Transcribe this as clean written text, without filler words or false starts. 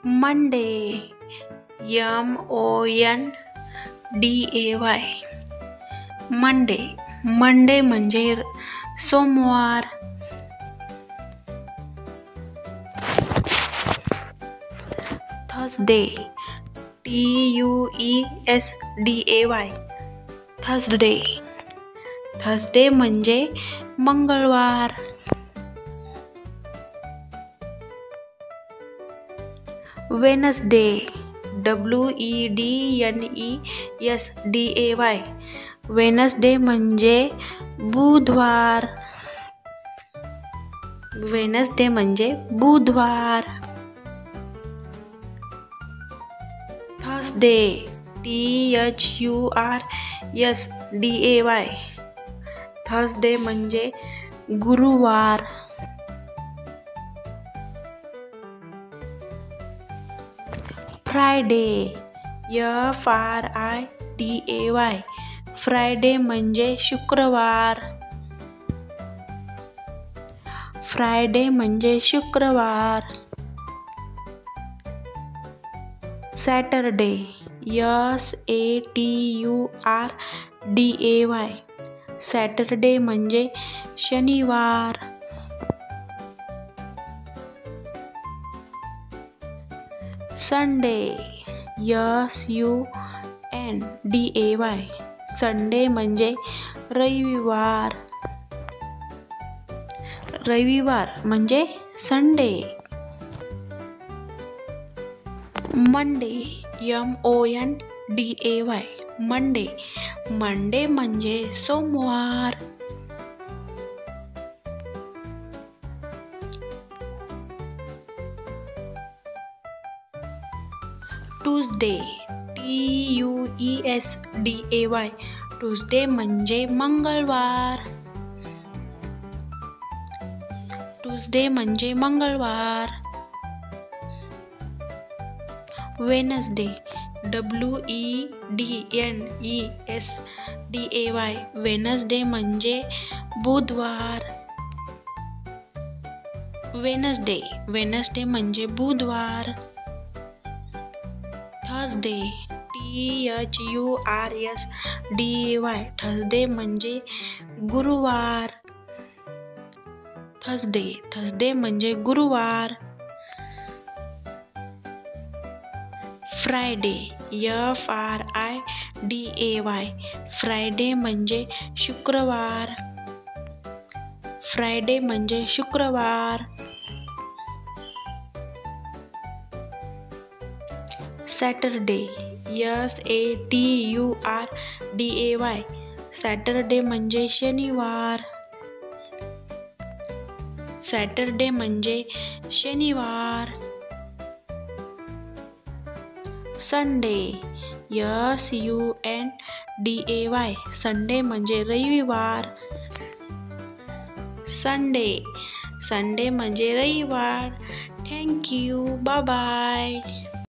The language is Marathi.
मंडे MONDAY मंडे म्हणजे सोमवार. थर्सडे TUESDAY थर्सडे म्हणजे मंगळवार. वेनसडे WEDNESDAY वेनसडे म्हणजे बुधवार. थर्सडे THURSDAY थर्सडे म्हणजे गुरुवार. फ्रायडे FRIDAY फ्रायडे म्हणजे शुक्रवार. सॅटरडे SATURDAY सॅटरडे म्हणजे शनिवार. संडे SUNDAY संडे म्हणजे रविवार म्हणजे संडे. मंडे MONDAY मंडे म्हणजे सोमवार. ट्यूसडे TUESDAY ट्यूसडे म्हणजे मंगळवार. वेनसडे WEDNESDAY वेनसडे म्हणजे बुधवार. थर्सडे THURSDAY थर्सडे म्हणजे गुरुवार. फ्रायडे FRIDAY फ्रायडे म्हणजे शुक्रवार. सॅटरडे SATURDAY सॅटरडे म्हणजे शनिवार. संडे SUNDAY संडे म्हणजे रविवार. संडे म्हणजे रविवार. Thank you. Bye bye.